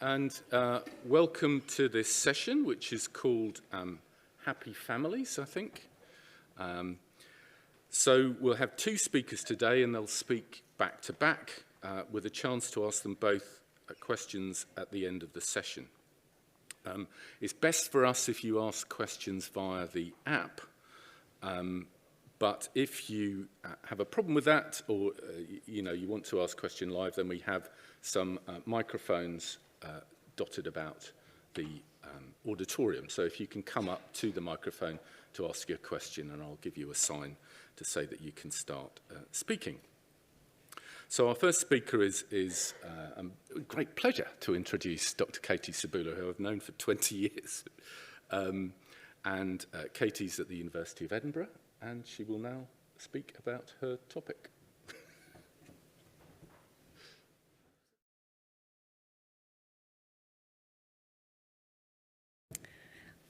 and welcome to this session, which is called Happy Families, I think. So we'll have two speakers today, and they'll speak back to back with a chance to ask them both questions at the end of the session. It's best for us if you ask questions via the app, but if you have a problem with that, or you want to ask a question live, then we have some microphones dotted about the auditorium. So if you can come up to the microphone to ask your question, and I'll give you a sign to say that you can start speaking. So our first speaker is a great pleasure to introduce Dr. Katie Cebula, who I've known for 20 years. Katie's at the University of Edinburgh, and she will now speak about her topic.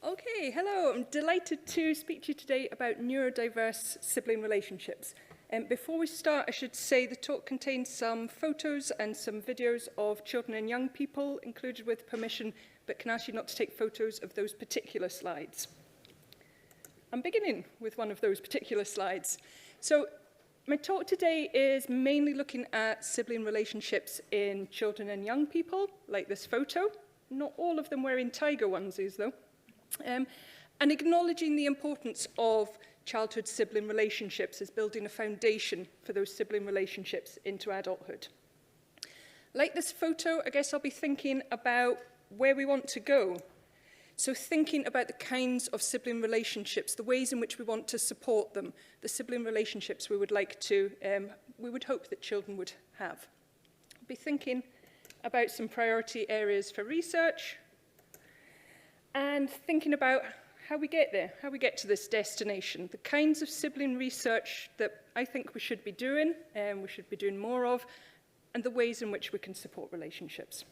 Okay, hello. I'm delighted to speak to you today about neurodiverse sibling relationships. Before we start, I should say the talk contains some photos and some videos of children and young people included with permission, but can ask you not to take photos of those particular slides. I'm beginning with one of those particular slides. So my talk today is mainly looking at sibling relationships in children and young people, like this photo. Not all of them wearing tiger onesies, though. And acknowledging the importance of childhood sibling relationships as building a foundation for those sibling relationships into adulthood. Like this photo, I guess I'll be thinking about where we want to go. So thinking about the kinds of sibling relationships, the ways in which we want to support them, the sibling relationships we would hope that children would have. I'll be thinking about some priority areas for research, and thinking about how we get there, how we get to this destination, the kinds of sibling research that I think we should be doing more of, and the ways in which we can support relationships.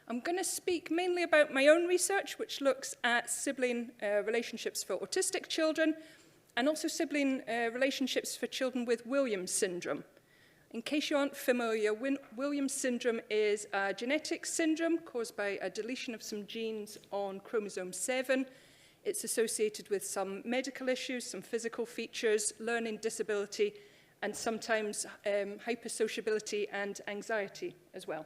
I'm going to speak mainly about my own research, which looks at sibling relationships for autistic children, and also sibling relationships for children with Williams syndrome. In case you aren't familiar, Williams syndrome is a genetic syndrome caused by a deletion of some genes on chromosome 7. It's associated with some medical issues, some physical features, learning disability, and sometimes hypersociability and anxiety as well.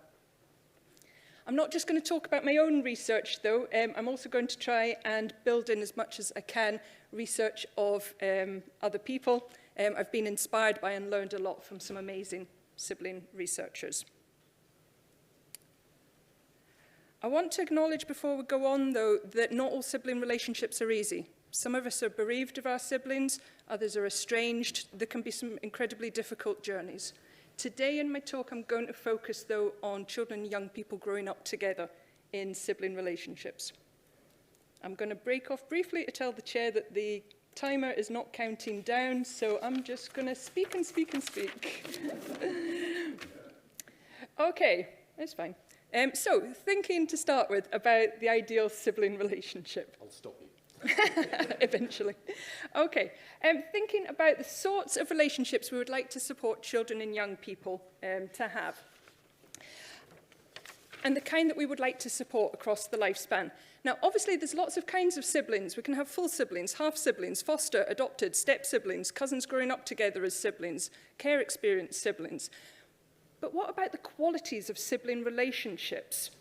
I'm not just going to talk about my own research, though. I'm also going to try and build in as much as I can research of other people. I've been inspired by and learned a lot from some amazing sibling researchers. I want to acknowledge before we go on, though, that not all sibling relationships are easy. Some of us are bereaved of our siblings, others are estranged. There can be some incredibly difficult journeys. Today in my talk, I'm going to focus, though, on children and young people growing up together in sibling relationships. I'm going to break off briefly to tell the chair that the timer is not counting down, so I'm just going to speak and speak and speak. Okay, that's fine. So, thinking to start with about the ideal sibling relationship. I'll stop you. Eventually. Okay, thinking about the sorts of relationships we would like to support children and young people to have, and the kind that we would like to support across the lifespan. Now, obviously, there's lots of kinds of siblings. We can have full siblings, half siblings, foster, adopted, step siblings, cousins growing up together as siblings, care experienced siblings. But what about the qualities of sibling relationships?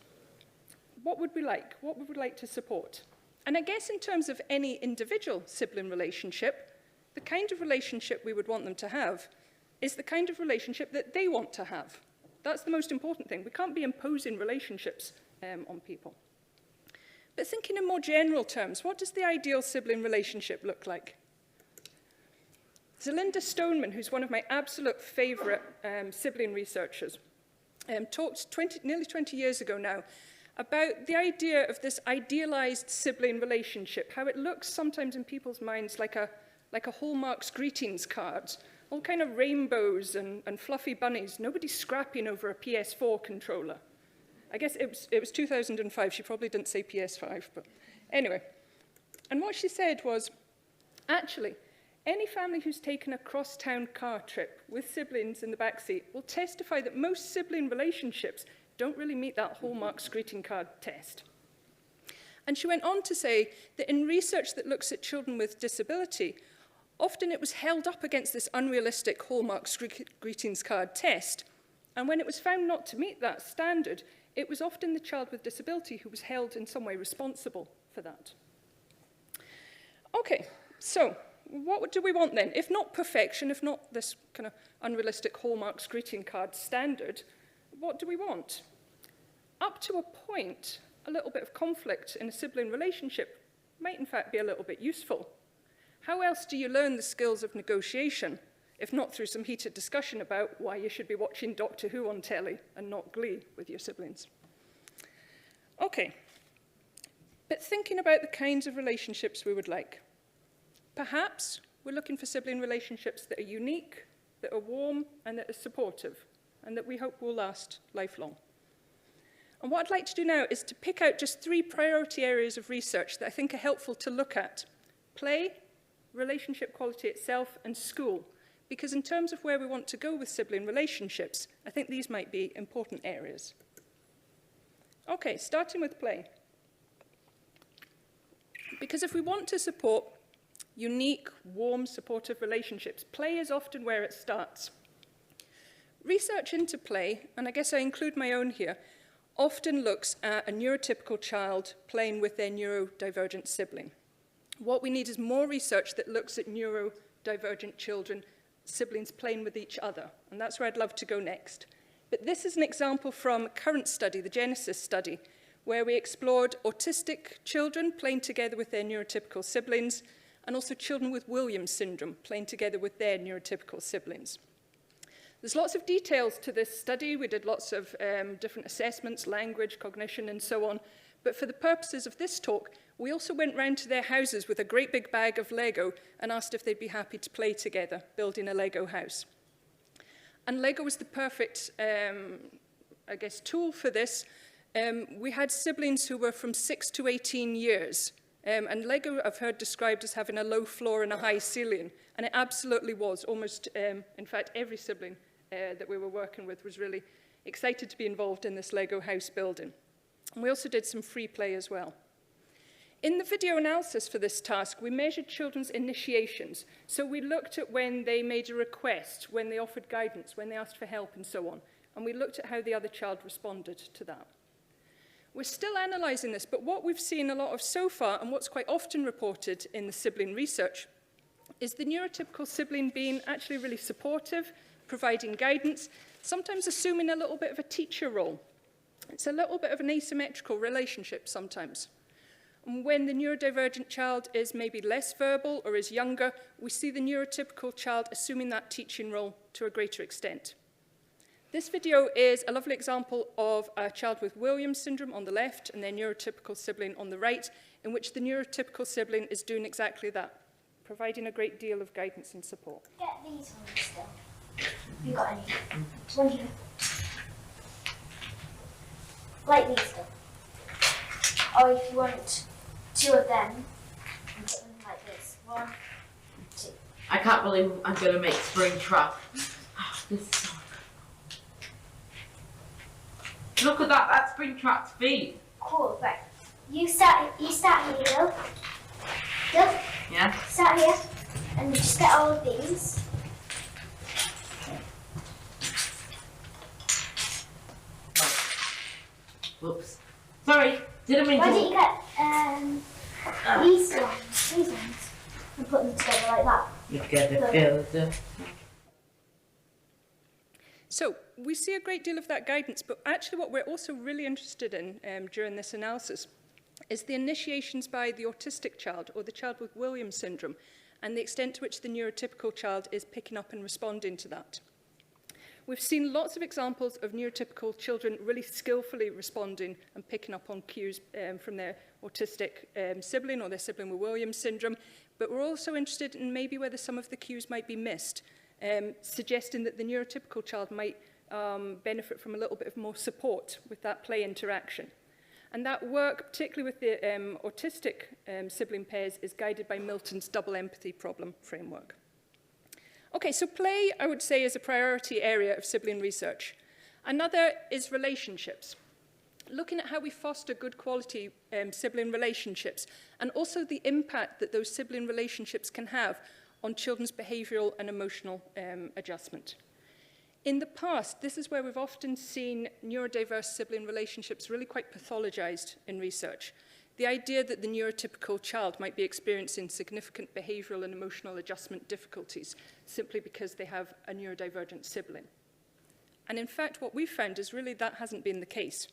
What would we like? What would we like to support? And I guess in terms of any individual sibling relationship, the kind of relationship we would want them to have is the kind of relationship that they want to have. That's the most important thing. We can't be imposing relationships on people. But thinking in more general terms, what does the ideal sibling relationship look like? Zelinda Stoneman, who's one of my absolute favourite sibling researchers, talked nearly 20 years ago now about the idea of this idealized sibling relationship, how it looks sometimes in people's minds like a Hallmark's greetings card, all kind of rainbows and fluffy bunnies, nobody scrapping over a PS4 controller. I guess it was 2005, she probably didn't say PS5, but anyway. And what she said was, actually, any family who's taken a cross-town car trip with siblings in the backseat will testify that most sibling relationships don't really meet that hallmarks greeting card test. And she went on to say that in research that looks at children with disability, often it was held up against this unrealistic hallmarks greetings card test. And when it was found not to meet that standard, it was often the child with disability who was held in some way responsible for that. Okay, so what do we want then? If not perfection, if not this kind of unrealistic hallmarks greeting card standard, what do we want? Up to a point, a little bit of conflict in a sibling relationship might in fact be a little bit useful. How else do you learn the skills of negotiation, if not through some heated discussion about why you should be watching Doctor Who on telly and not Glee with your siblings? Okay, but thinking about the kinds of relationships we would like. Perhaps we're looking for sibling relationships that are unique, that are warm, and that are supportive, and that we hope will last lifelong. And what I'd like to do now is to pick out just 3 priority areas of research that I think are helpful to look at. Play, relationship quality itself, and school. Because in terms of where we want to go with sibling relationships, I think these might be important areas. Okay, starting with play. Because if we want to support unique, warm, supportive relationships, play is often where it starts. Research into play, and I guess I include my own here, often looks at a neurotypical child playing with their neurodivergent sibling. What we need is more research that looks at neurodivergent children, siblings playing with each other, and that's where I'd love to go next. But this is an example from a current study, the Genesis study, where we explored autistic children playing together with their neurotypical siblings, and also children with Williams syndrome playing together with their neurotypical siblings. There's lots of details to this study. We did lots of different assessments, language, cognition, and so on. But for the purposes of this talk, we also went round to their houses with a great big bag of Lego and asked if they'd be happy to play together, building a Lego house. And Lego was the perfect, I guess, tool for this. We had siblings who were from 6 to 18 years. And Lego, I've heard described as having a low floor and a high ceiling. And it absolutely was. Almost, in fact, every sibling that we were working with was really excited to be involved in this Lego house building. And we also did some free play as well. In the video analysis for this task, we measured children's initiations. So we looked at when they made a request, when they offered guidance, when they asked for help, and so on. And we looked at how the other child responded to that. We're still analysing this, but what we've seen a lot of so far, and what's quite often reported in the sibling research, is the neurotypical sibling being actually really supportive, providing guidance, sometimes assuming a little bit of a teacher role. It's a little bit of an asymmetrical relationship sometimes. And when the neurodivergent child is maybe less verbal or is younger, we see the neurotypical child assuming that teaching role to a greater extent. This video is a lovely example of a child with Williams syndrome on the left and their neurotypical sibling on the right, in which the neurotypical sibling is doing exactly that, providing a great deal of guidance and support. Get these ones still. Have you got any? One here. Like these still. Or if you want 2 of them, and put them like this. 1, 2. I can't believe I'm going to make spring trap. This is so good. Look at that, that's spring trap's feet. Cool, right. You start here, Bill. Bill? Yeah? Start here, and just get all of these. Whoops. Sorry, didn't mean to. Why don't you get these ones, and put them together like that? You get the filter. So we see a great deal of that guidance, but actually what we're also really interested in during this analysis is the initiations by the autistic child or the child with Williams syndrome and the extent to which the neurotypical child is picking up and responding to that. We've seen lots of examples of neurotypical children really skillfully responding and picking up on cues from their autistic sibling or their sibling with Williams syndrome, but we're also interested in maybe whether some of the cues might be missed, suggesting that the neurotypical child might benefit from a little bit of more support with that play interaction. And that work, particularly with the autistic sibling pairs, is guided by Milton's double empathy problem framework. Okay, so play, I would say, is a priority area of sibling research. Another is relationships. Looking at how we foster good quality sibling relationships, and also the impact that those sibling relationships can have on children's behavioural and emotional adjustment. In the past, this is where we've often seen neurodiverse sibling relationships really quite pathologised in research. The idea that the neurotypical child might be experiencing significant behavioural and emotional adjustment difficulties simply because they have a neurodivergent sibling. And in fact, what we've found is really that hasn't been the case.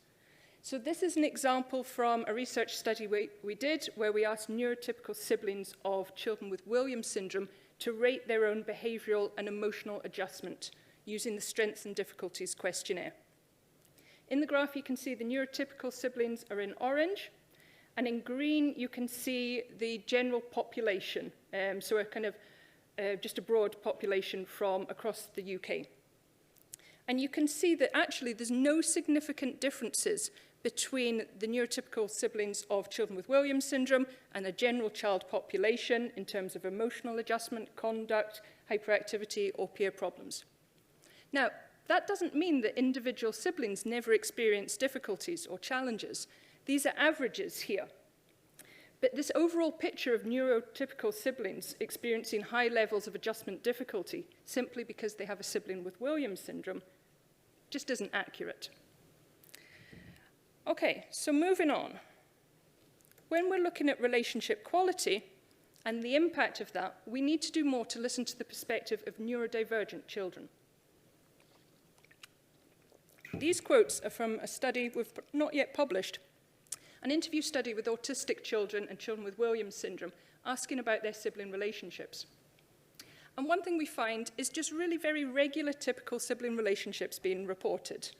So this is an example from a research study we did where we asked neurotypical siblings of children with Williams syndrome to rate their own behavioural and emotional adjustment using the Strengths and Difficulties questionnaire. In the graph, you can see the neurotypical siblings are in orange, and in green, you can see the general population, so a kind of just a broad population from across the UK. And you can see that actually there's no significant differences between the neurotypical siblings of children with Williams syndrome and the general child population in terms of emotional adjustment, conduct, hyperactivity, or peer problems. Now, that doesn't mean that individual siblings never experience difficulties or challenges. These are averages here. But this overall picture of neurotypical siblings experiencing high levels of adjustment difficulty simply because they have a sibling with Williams syndrome just isn't accurate. Okay, so moving on. When we're looking at relationship quality and the impact of that, we need to do more to listen to the perspective of neurodivergent children. These quotes are from a study we've not yet published, an interview study with autistic children and children with Williams syndrome, asking about their sibling relationships. And one thing we find is just really very regular, typical sibling relationships being reported.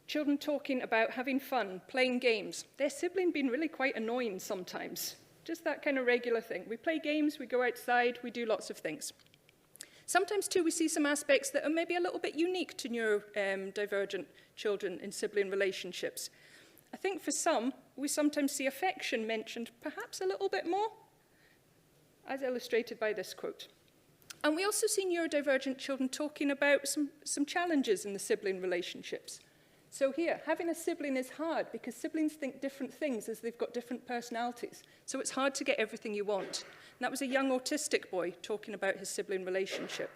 Children talking about having fun, playing games, their sibling being really quite annoying sometimes. Just that kind of regular thing. We play games, we go outside, we do lots of things. Sometimes, too, we see some aspects that are maybe a little bit unique to neurodivergent children in sibling relationships. I think for some, we sometimes see affection mentioned perhaps a little bit more, as illustrated by this quote. And we also see neurodivergent children talking about some challenges in the sibling relationships. So here, having a sibling is hard because siblings think different things as they've got different personalities. So it's hard to get everything you want. And that was a young autistic boy talking about his sibling relationship.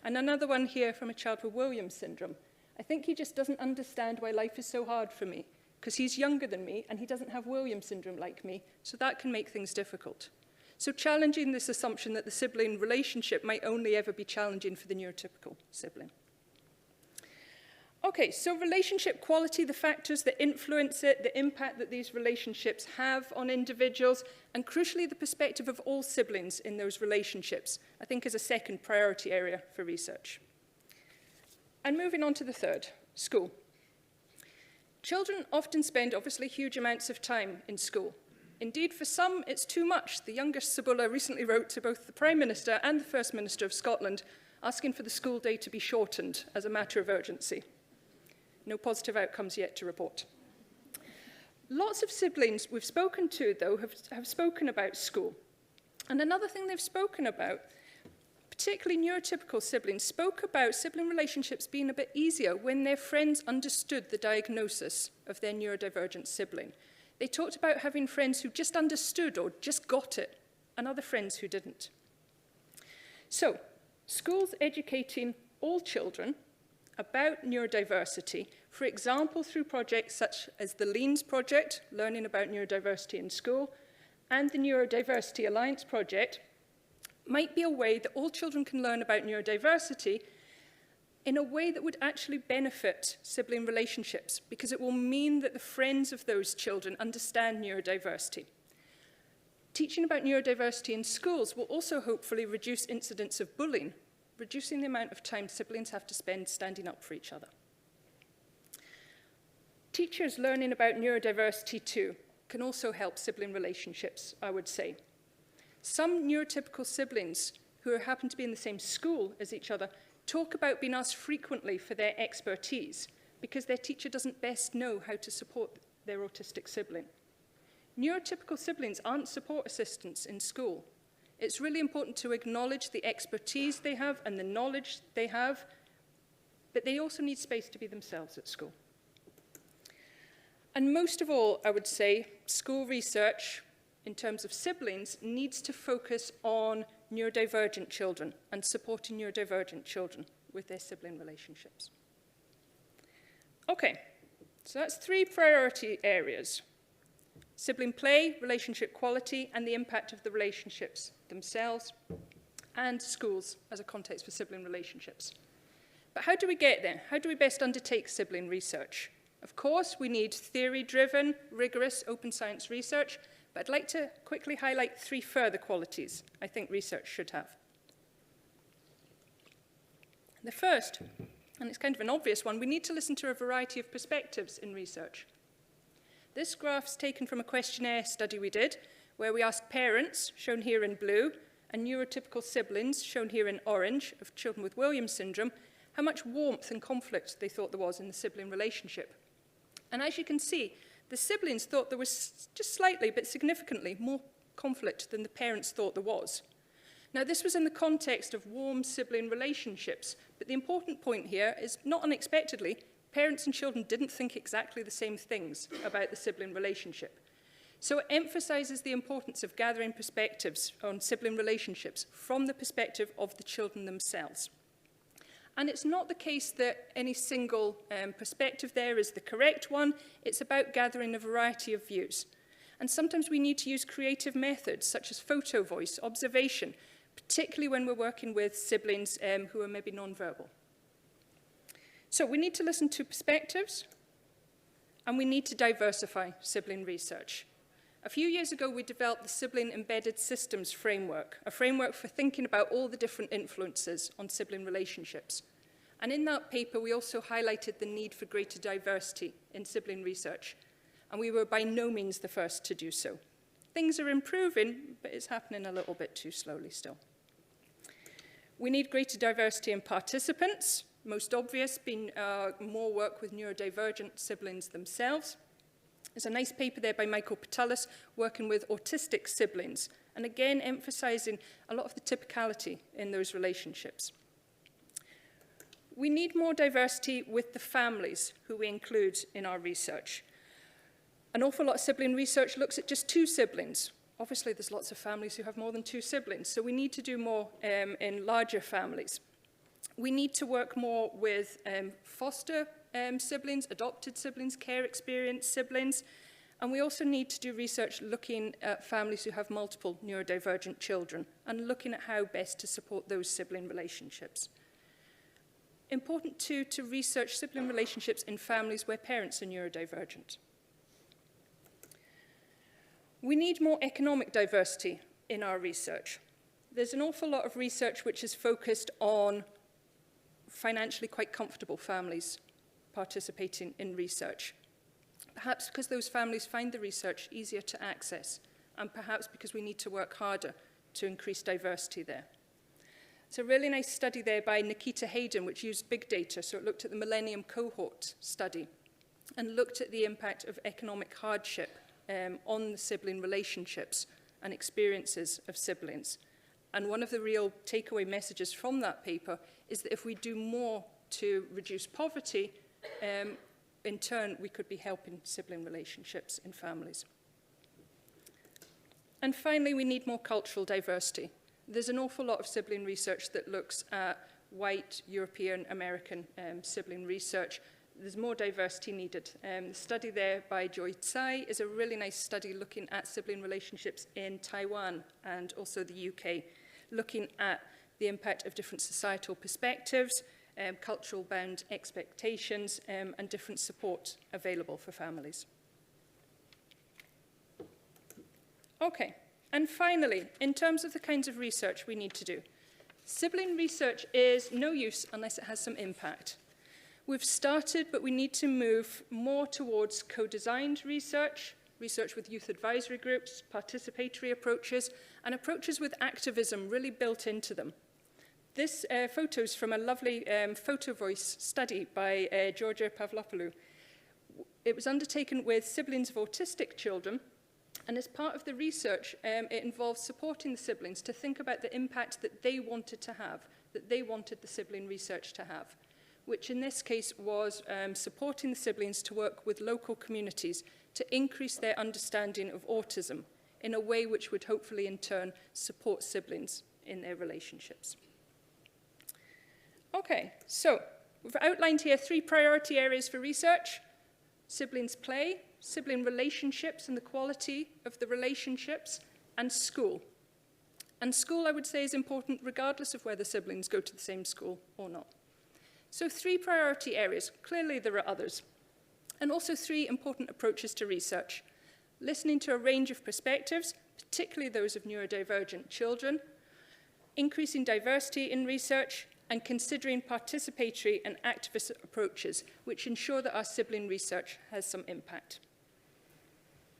And another one here from a child with Williams syndrome. I think he just doesn't understand why life is so hard for me because he's younger than me and he doesn't have Williams syndrome like me. So that can make things difficult. So challenging this assumption that the sibling relationship might only ever be challenging for the neurotypical sibling. Okay, so relationship quality, the factors that influence it, the impact that these relationships have on individuals, and crucially the perspective of all siblings in those relationships, I think is a second priority area for research. And moving on to the third, school. Children often spend obviously huge amounts of time in school. Indeed, for some, it's too much. The youngest Cebula recently wrote to both the Prime Minister and the First Minister of Scotland asking for the school day to be shortened as a matter of urgency. No positive outcomes yet to report. Lots of siblings we've spoken to, though, have spoken about school. And another thing they've spoken about, particularly neurotypical siblings, spoke about sibling relationships being a bit easier when their friends understood the diagnosis of their neurodivergent sibling. They talked about having friends who just understood or just got it, and other friends who didn't. So, schools educating all children about neurodiversity, for example, through projects such as the LEANS project, Learning About Neurodiversity in School, and the Neurodiversity Alliance project, might be a way that all children can learn about neurodiversity in a way that would actually benefit sibling relationships, because it will mean that the friends of those children understand neurodiversity. Teaching about neurodiversity in schools will also hopefully reduce incidents of bullying, reducing the amount of time siblings have to spend standing up for each other. Teachers learning about neurodiversity too can also help sibling relationships, I would say. Some neurotypical siblings who happen to be in the same school as each other talk about being asked frequently for their expertise because their teacher doesn't best know how to support their autistic sibling. Neurotypical siblings aren't support assistants in school. It's really important to acknowledge the expertise they have and the knowledge they have, but they also need space to be themselves at school. And most of all, I would say, school research, in terms of siblings, needs to focus on neurodivergent children and supporting neurodivergent children with their sibling relationships. Okay, so that's 3 priority areas: sibling play, relationship quality, and the impact of the relationships themselves, and schools as a context for sibling relationships. But how do we get there? How do we best undertake sibling research? Of course, we need theory-driven, rigorous, open science research, but I'd like to quickly highlight 3 further qualities I think research should have. The first, and it's kind of an obvious one, we need to listen to a variety of perspectives in research. This graph's taken from a questionnaire study we did, where we asked parents, shown here in blue, and neurotypical siblings, shown here in orange, of children with Williams syndrome, how much warmth and conflict they thought there was in the sibling relationship. And as you can see, the siblings thought there was just slightly, but significantly, more conflict than the parents thought there was. Now, this was in the context of warm sibling relationships, but the important point here is, not unexpectedly, parents and children didn't think exactly the same things about the sibling relationship. So it emphasizes the importance of gathering perspectives on sibling relationships from the perspective of the children themselves. And it's not the case that any single perspective there is the correct one. It's about gathering a variety of views. And sometimes we need to use creative methods, such as photo voice, observation, particularly when we're working with siblings who are maybe nonverbal. So we need to listen to perspectives, and we need to diversify sibling research. A few years ago, we developed the Sibling Embedded Systems Framework, a framework for thinking about all the different influences on sibling relationships. And in that paper, we also highlighted the need for greater diversity in sibling research. And we were by no means the first to do so. Things are improving, but it's happening a little bit too slowly still. We need greater diversity in participants, most obvious being more work with neurodivergent siblings themselves. There's a nice paper there by Michael Patalis working with autistic siblings, and again emphasizing a lot of the typicality in those relationships. We need more diversity with the families who we include in our research. An awful lot of sibling research looks at just 2 siblings. Obviously, there's lots of families who have more than 2 siblings, so we need to do more in larger families. We need to work more with foster siblings, adopted siblings, care experience siblings, and we also need to do research looking at families who have multiple neurodivergent children and looking at how best to support those sibling relationships. Important too to research sibling relationships in families where parents are neurodivergent. We need more economic diversity in our research. There's an awful lot of research which is focused on financially quite comfortable families participating in research. Perhaps because those families find the research easier to access, and perhaps because we need to work harder to increase diversity there. It's a really nice study there by Nikita Hayden, which used big data, so it looked at the Millennium Cohort study and looked at the impact of economic hardship on the sibling relationships and experiences of siblings. And one of the real takeaway messages from that paper is that if we do more to reduce poverty, in turn, we could be helping sibling relationships in families. And finally, we need more cultural diversity. There's an awful lot of sibling research that looks at white, European, American sibling research. There's more diversity needed. The study there by Joy Tsai is a really nice study looking at sibling relationships in Taiwan and also the UK, looking at the impact of different societal perspectives, cultural bound expectations, and different support available for families. Okay, and finally, in terms of the kinds of research we need to do, sibling research is no use unless it has some impact. We've started, but we need to move more towards co-designed research, research with youth advisory groups, participatory approaches, and approaches with activism really built into them. This photo is from a lovely photo voice study by Georgia Pavlopoulou. It was undertaken with siblings of autistic children, and as part of the research, it involves supporting the siblings to think about the impact that they wanted to have, that they wanted the sibling research to have. which in this case was supporting the siblings to work with local communities to increase their understanding of autism in a way which would hopefully in turn support siblings in their relationships. Okay, so we've outlined here 3 priority areas for research: siblings play, sibling relationships and the quality of the relationships, and school. And school, I would say, is important regardless of whether siblings go to the same school or not. So 3 priority areas. Clearly there are others. And also 3 important approaches to research: listening to a range of perspectives, particularly those of neurodivergent children, increasing diversity in research, and considering participatory and activist approaches which ensure that our sibling research has some impact.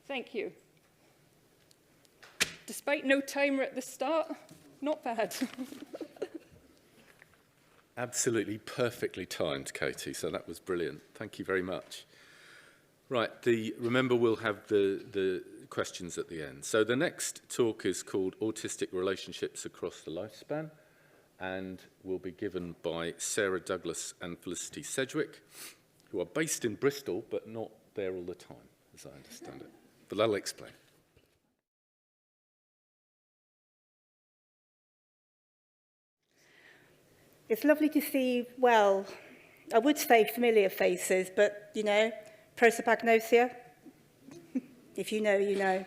Thank you. Despite no timer at the start, not bad. Absolutely perfectly timed, Katie, so that was brilliant. Thank you very much. Right, remember we'll have the questions at the end. So the next talk is called Autistic Relationships Across the Lifespan, and will be given by Sarah Douglas and Felicity Sedgewick, who are based in Bristol, but not there all the time, as I understand it. But I'll explain. It's lovely to see, well, I would say familiar faces, but, you know, prosopagnosia. If you know, you know.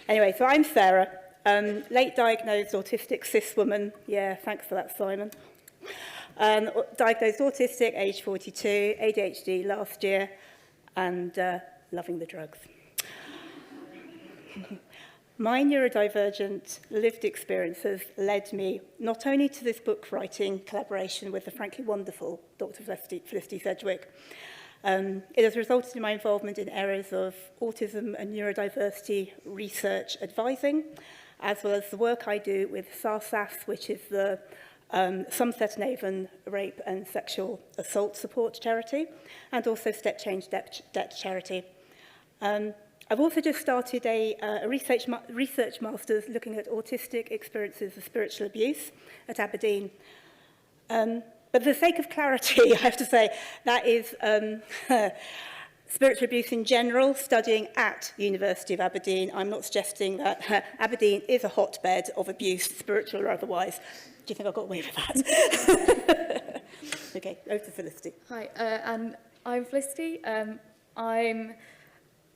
Anyway, so I'm Sarah, late diagnosed autistic cis woman. Yeah, thanks for that, Simon. Diagnosed autistic, age 42, ADHD last year, and loving the drugs. My neurodivergent lived experiences led me not only to this book writing collaboration with the frankly wonderful Dr. Felicity Sedgewick. It has resulted in my involvement in areas of autism and neurodiversity research advising, as well as the work I do with SARSAS, which is the Somerset and Avon Rape and Sexual Assault Support Charity, and also Step Change Debt Charity. I've also just started a research master's looking at autistic experiences of spiritual abuse at Aberdeen. But for the sake of clarity, I have to say that is spiritual abuse in general, studying at University of Aberdeen. I'm not suggesting that Aberdeen is a hotbed of abuse, spiritual or otherwise. Do you think I got away with that? Okay, over to Felicity. Hi, and I'm Felicity. I'm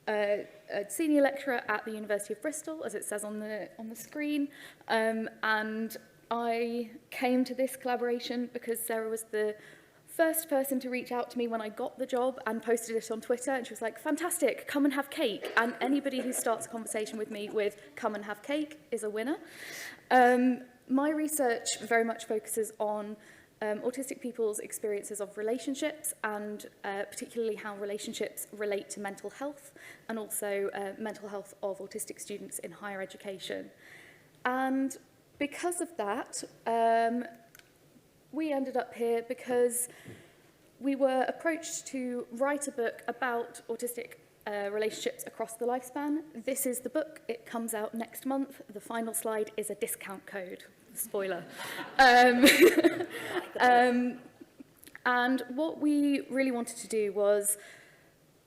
a senior lecturer at the University of Bristol, as it says on the screen, and I came to this collaboration because Sarah was the first person to reach out to me when I got the job and posted it on Twitter, and she was like, fantastic, come and have cake. And anybody who starts a conversation with me with come and have cake is a winner. My research very much focuses on autistic people's experiences of relationships and particularly how relationships relate to mental health and also mental health of autistic students in higher education. And because of that, we ended up here because we were approached to write a book about autistic relationships across the lifespan. This is the book. It comes out next month. The final slide is a discount code. Spoiler. And what we really wanted to do was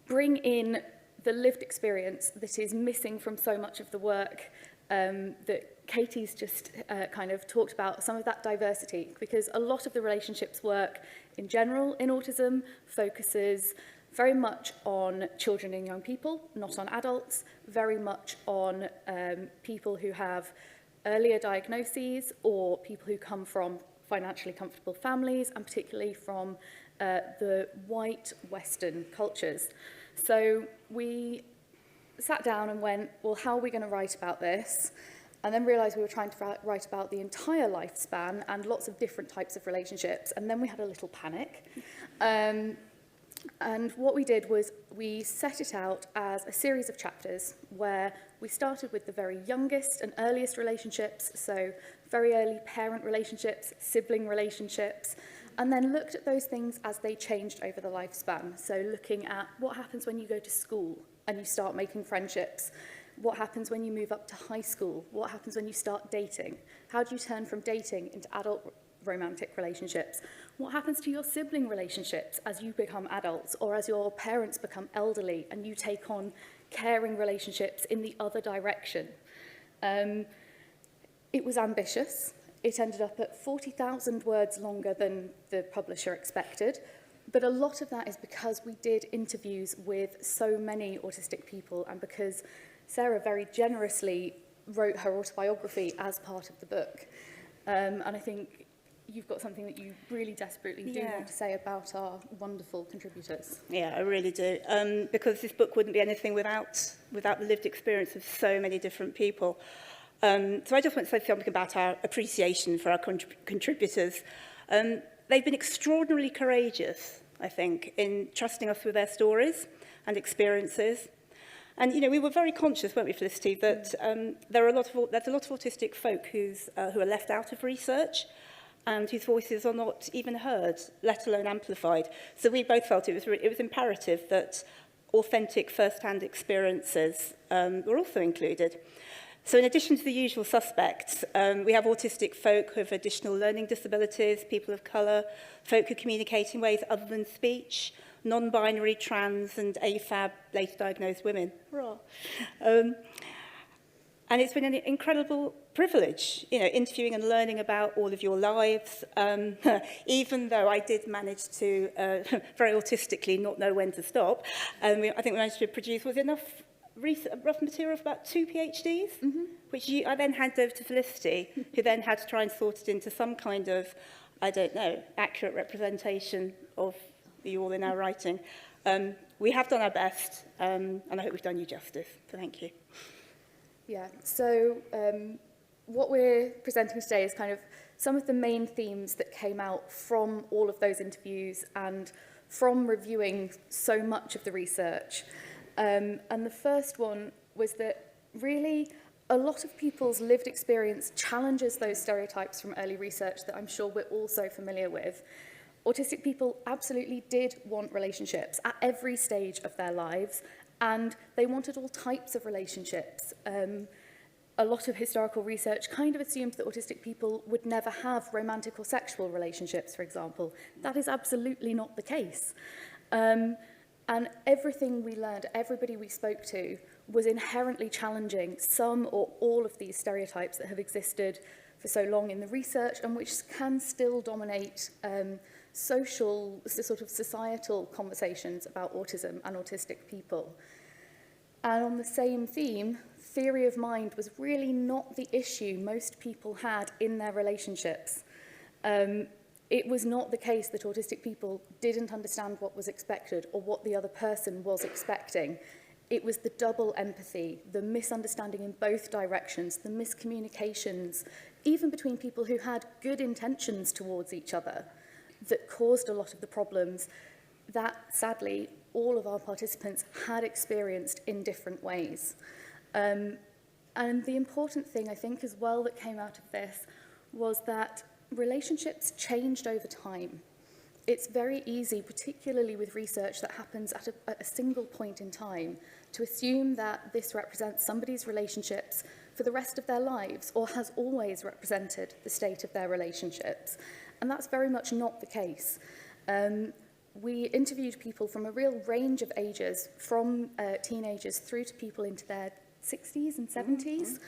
bring in the lived experience that is missing from so much of the work that Katie's just kind of talked about, some of that diversity, because a lot of the relationships work in general in autism focuses very much on children and young people, not on adults, very much on people who have earlier diagnoses or people who come from financially comfortable families, and particularly from the white Western cultures. So we sat down and went, well, how are we going to write about this? And then realised we were trying to write about the entire lifespan and lots of different types of relationships. And then we had a little panic. And what we did was we set it out as a series of chapters where we started with the very youngest and earliest relationships, so very early parent relationships, sibling relationships, and then looked at those things as they changed over the lifespan. So looking at what happens when you go to school and you start making friendships, what happens when you move up to high school, what happens when you start dating, how do you turn from dating into adult romantic relationships? What happens to your sibling relationships as you become adults or as your parents become elderly and you take on caring relationships in the other direction? It was ambitious. It ended up at 40,000 words longer than the publisher expected. But a lot of that is because we did interviews with so many autistic people and because Sarah very generously wrote her autobiography as part of the book. And I think you've got something that you really desperately do want to say about our wonderful contributors. Yeah, I really do. Because this book wouldn't be anything without the lived experience of so many different people. So I just want to say something about our appreciation for our contributors. They've been extraordinarily courageous, I think, in trusting us with their stories and experiences. And, you know, we were very conscious, weren't we, Felicity, that there's a lot of autistic folk who are left out of research and whose voices are not even heard, let alone amplified. So we both felt it was imperative that authentic first-hand experiences were also included. So in addition to the usual suspects, we have autistic folk who have additional learning disabilities, people of colour, folk who communicate in ways other than speech, non-binary, trans and AFAB, later diagnosed women. And it's been an incredible privilege, you know, interviewing and learning about all of your lives, even though I did manage to, very autistically, not know when to stop. I think we managed to produce, was enough rough material of about 2 PhDs, which I then handed over to Felicity, who then had to try and sort it into some kind of, I don't know, accurate representation of you all in our writing. We have done our best, and I hope we've done you justice, so thank you. Yeah, so what we're presenting today is kind of some of the main themes that came out from all of those interviews and from reviewing so much of the research. And the first one was that really a lot of people's lived experience challenges those stereotypes from early research that I'm sure we're all so familiar with. Autistic people absolutely did want relationships at every stage of their lives, and they wanted all types of relationships. A lot of historical research kind of assumed that autistic people would never have romantic or sexual relationships, for example. That is absolutely not the case. And everything we learned, everybody we spoke to, was inherently challenging some or all of these stereotypes that have existed for so long in the research and which can still dominate social, sort of societal conversations about autism and autistic people. And on the same theme, theory of mind was really not the issue most people had in their relationships. It was not the case that autistic people didn't understand what was expected or what the other person was expecting. It was the double empathy, the misunderstanding in both directions, the miscommunications, even between people who had good intentions towards each other, that caused a lot of the problems that, sadly, all of our participants had experienced in different ways. And the important thing, I think, as well that came out of this was that relationships changed over time. It's very easy, particularly with research that happens at a single point in time, to assume that this represents somebody's relationships for the rest of their lives or has always represented the state of their relationships. And that's very much not the case. We interviewed people from a real range of ages, from teenagers through to people into their 60s and 70s.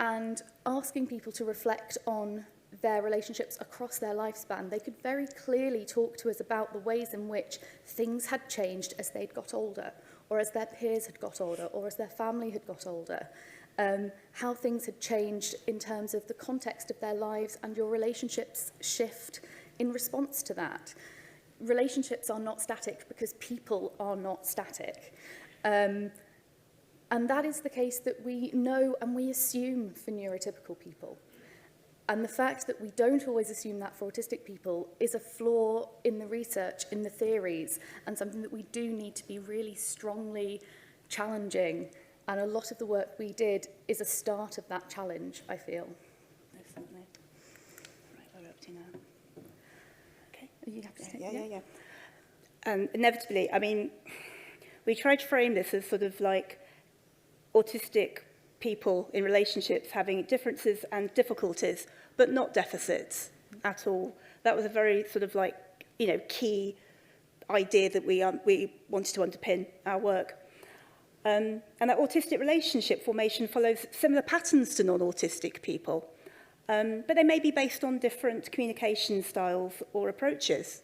And asking people to reflect on their relationships across their lifespan, they could very clearly talk to us about the ways in which things had changed as they'd got older, or as their peers had got older, or as their family had got older. How things had changed in terms of the context of their lives and your relationships shift in response to that. Relationships are not static because people are not static. And that is the case that we know and we assume for neurotypical people. And the fact that we don't always assume that for autistic people is a flaw in the research, in the theories, and something that we do need to be really strongly challenging. And a lot of the work we did is a start of that challenge, I feel. Definitely. Right, where are we up to now? Okay. Are you happy to take Yeah. Inevitably, I mean, we tried to frame this as sort of like autistic people in relationships having differences and difficulties, but not deficits. at all. That was a very sort of like, you know, key idea that we wanted to underpin our work. And that autistic relationship formation follows similar patterns to non-autistic people, but they may be based on different communication styles or approaches.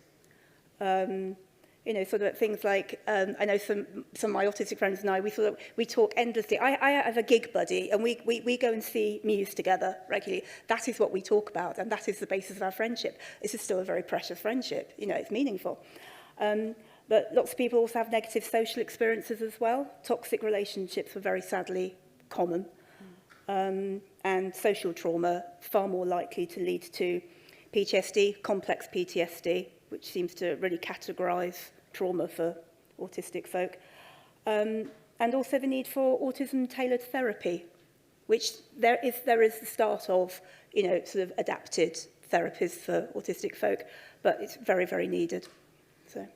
You know, sort of things like, I know some of my autistic friends and I, we talk endlessly. I have a gig buddy, and we go and see Muse together regularly. That is what we talk about, and that is the basis of our friendship. This is still a very precious friendship. You know, it's meaningful. But lots of people also have negative social experiences as well. Toxic relationships were very sadly common. And social trauma, far more likely to lead to PTSD, complex PTSD, which seems to really categorise trauma for autistic folk. And also the need for autism-tailored therapy, which there is the start of, you know, sort of adapted therapies for autistic folk, but it's very, very needed. So.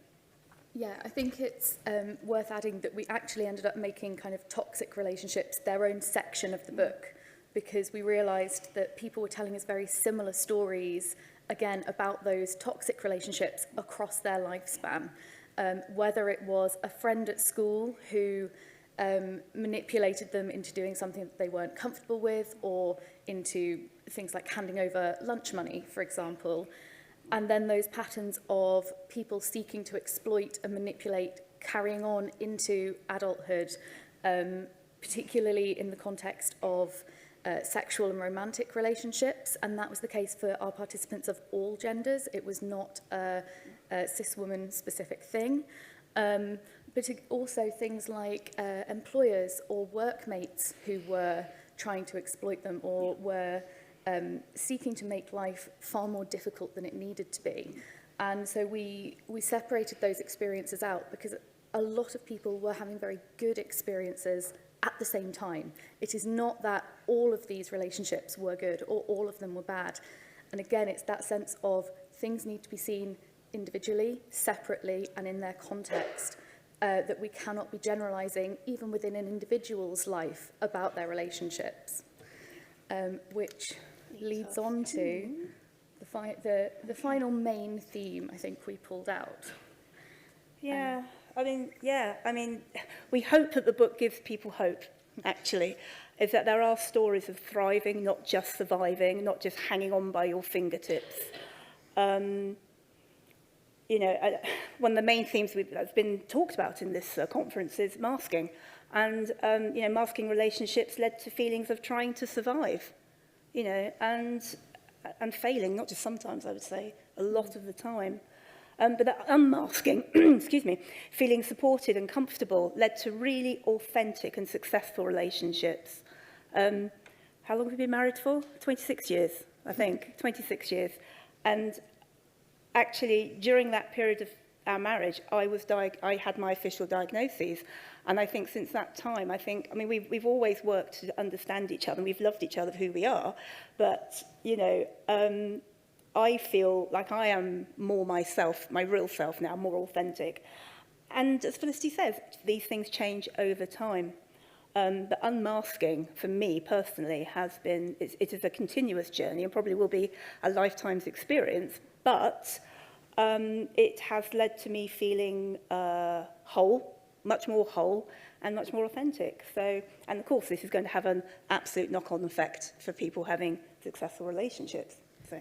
Yeah, I think it's worth adding that we actually ended up making kind of toxic relationships their own section of the book, because we realised that people were telling us very similar stories, again, about those toxic relationships across their lifespan. Whether it was a friend at school who manipulated them into doing something that they weren't comfortable with, or into things like handing over lunch money, for example. And then those patterns of people seeking to exploit and manipulate carrying on into adulthood, particularly in the context of sexual and romantic relationships. And that was the case for our participants of all genders. It was not a cis woman specific thing. But also things like employers or workmates who were trying to exploit them, or were seeking to make life far more difficult than it needed to be. And so we separated those experiences out, because a lot of people were having very good experiences at the same time. It is not that all of these relationships were good or all of them were bad. And again, it's that sense of things need to be seen individually, separately, and in their context, that we cannot be generalising even within an individual's life about their relationships, which leads on to the final main theme I think we pulled out. Yeah, I mean, we hope that the book gives people hope, actually, is that there are stories of thriving, not just surviving, not just hanging on by your fingertips. You know, one of the main themes that's been talked about in this conference is masking. And, you know, masking relationships led to feelings of trying to survive, you know, and failing, not just sometimes, I would say, a lot of the time. But that unmasking, excuse me, feeling supported and comfortable led to really authentic and successful relationships. How long have we been married for? 26 years, I think, 26 years. And actually, during that period of our marriage, I had my official diagnoses. And I think since that time, we've always worked to understand each other, and we've loved each other for who we are. But, you know, I feel like I am more myself, my real self now, more authentic. And as Felicity says, these things change over time. The unmasking, for me personally, it is a continuous journey, and probably will be a lifetime's experience. But it has led to me feeling whole, much more whole, and much more authentic. So, and of course, this is going to have an absolute knock-on effect for people having successful relationships. So.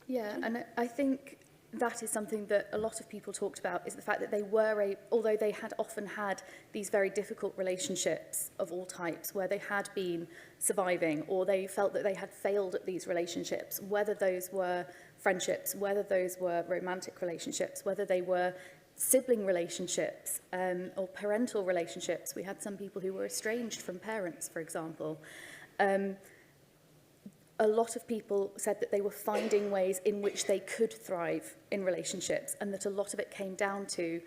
Yeah, and I think that is something that a lot of people talked about, is the fact that they were, although they had often had these very difficult relationships of all types, where they had been surviving, or they felt that they had failed at these relationships, whether those were friendships, whether those were romantic relationships, whether they were sibling relationships or parental relationships. We had some people who were estranged from parents, for example. A lot of people said that they were finding ways in which they could thrive in relationships, and that a lot of it came down to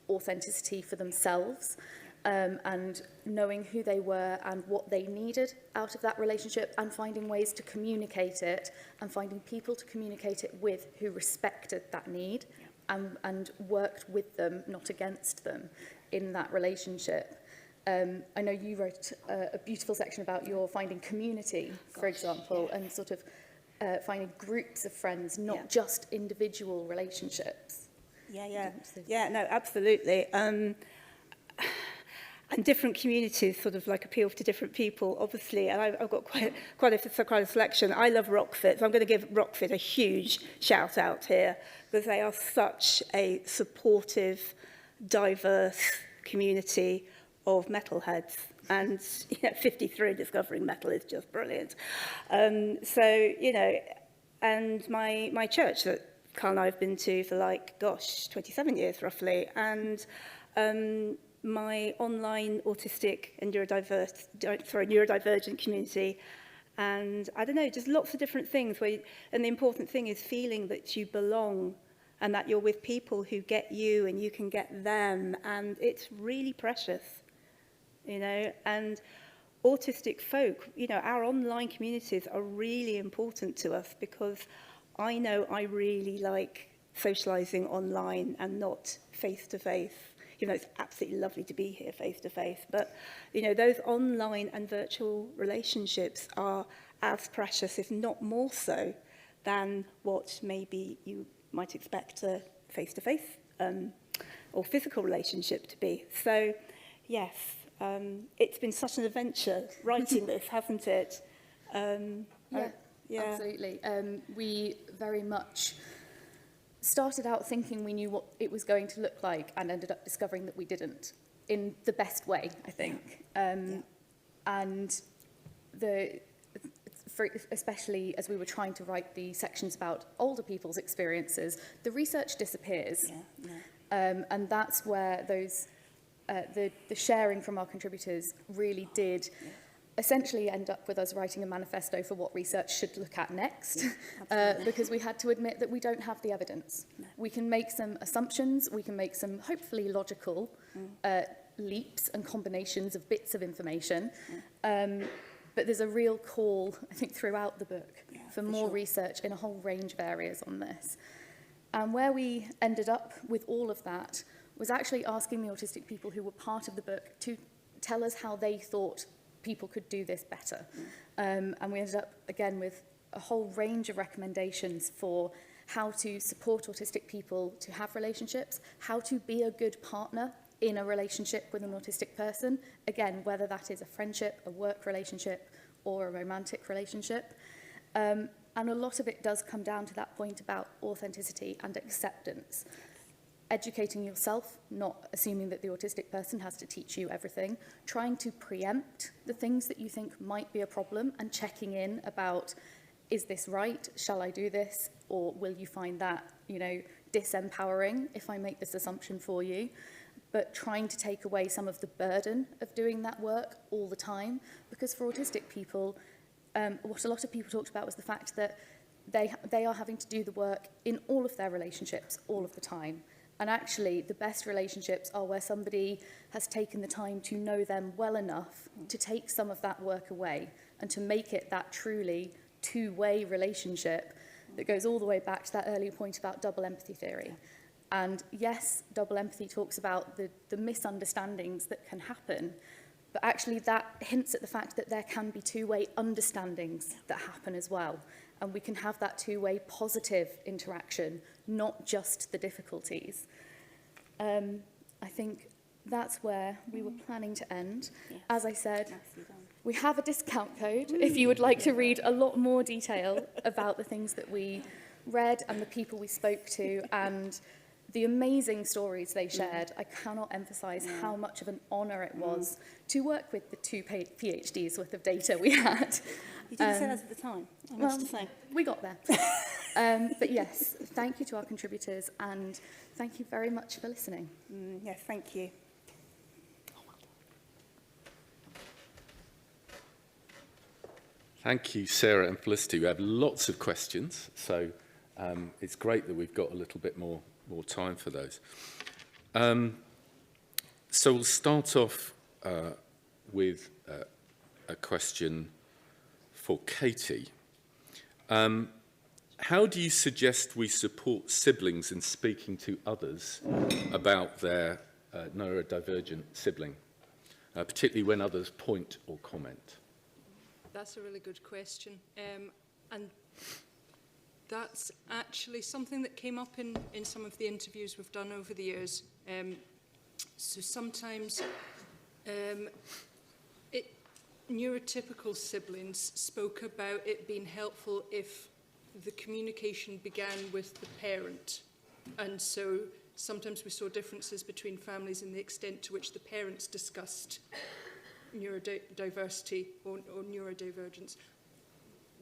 authenticity for themselves, and knowing who they were and what they needed out of that relationship, and finding ways to communicate it, and finding people to communicate it with who respected that need, and worked with them, not against them, in that relationship. I know you wrote a beautiful section about your finding community, for example, and sort of finding groups of friends, not just individual relationships. Yeah, no, absolutely. And different communities sort of like appeal to different people, obviously. And I've got quite a selection. I love Rockford, so I'm going to give Rockford a huge shout out here, because they are such a supportive, diverse community of metalheads. And 53 discovering metal is just brilliant. So, and my church that Carl and I have been to for 27 years roughly. And my online autistic and neurodivergent community, and I don't know, just lots of different things. And the important thing is feeling that you belong and that you're with people who get you and you can get them, and it's really precious, And autistic folk, our online communities are really important to us, because I know I really like socialising online and not face-to-face. It's absolutely lovely to be here face-to-face, but, those online and virtual relationships are as precious, if not more so, than what maybe you might expect a face-to-face or physical relationship to be. So, yes, it's been such an adventure writing this, hasn't it? Absolutely. We very much started out thinking we knew what it was going to look like, and ended up discovering that we didn't, in the best way, I think. And especially as we were trying to write the sections about older people's experiences, the research disappears. And that's where those the sharing from our contributors really did essentially end up with us writing a manifesto for what research should look at next, because we had to admit that we don't have the evidence. We can make some assumptions, we can make some hopefully logical leaps and combinations of bits of information, but there's a real call, I think, throughout the book for more research in a whole range of areas on this. And where we ended up with all of that was actually asking the autistic people who were part of the book to tell us how they thought people could do this better. And we ended up, again, with a whole range of recommendations for how to support autistic people to have relationships, how to be a good partner in a relationship with an autistic person, again, whether that is a friendship, a work relationship, or a romantic relationship. And a lot of it does come down to that point about authenticity and acceptance. Educating yourself, not assuming that the autistic person has to teach you everything, trying to preempt the things that you think might be a problem and checking in about, is this right? Shall I do this? Or will you find that, disempowering if I make this assumption for you? But trying to take away some of the burden of doing that work all the time, because for autistic people, what a lot of people talked about was the fact that they are having to do the work in all of their relationships all of the time. And actually, the best relationships are where somebody has taken the time to know them well enough to take some of that work away and to make it that truly two-way relationship that goes all the way back to that earlier point about double empathy theory. And yes, double empathy talks about the misunderstandings that can happen, but actually that hints at the fact that there can be two-way understandings that happen as well. And we can have that two-way positive interaction, not just the difficulties. I think that's where we were planning to end. Yes. As I said, we have a discount code if you would like to read a lot more detail about the things that we read and the people we spoke to and the amazing stories they shared. I cannot emphasize how much of an honor it was to work with the 2 PhDs worth of data we had. You didn't say that at the time. Well, we got there. But yes, thank you to our contributors and thank you very much for listening. Yes, thank you. Thank you, Sarah and Felicity. We have lots of questions, so it's great that we've got a little bit more time for those. So we'll start off with a question for Katie. How do you suggest we support siblings in speaking to others about their neurodivergent sibling, particularly when others point or comment? That's a really good question. And that's actually something that came up in some of the interviews we've done over the years. So sometimes neurotypical siblings spoke about it being helpful if the communication began with the parent. And so sometimes we saw differences between families in the extent to which the parents discussed neurodiversity or neurodivergence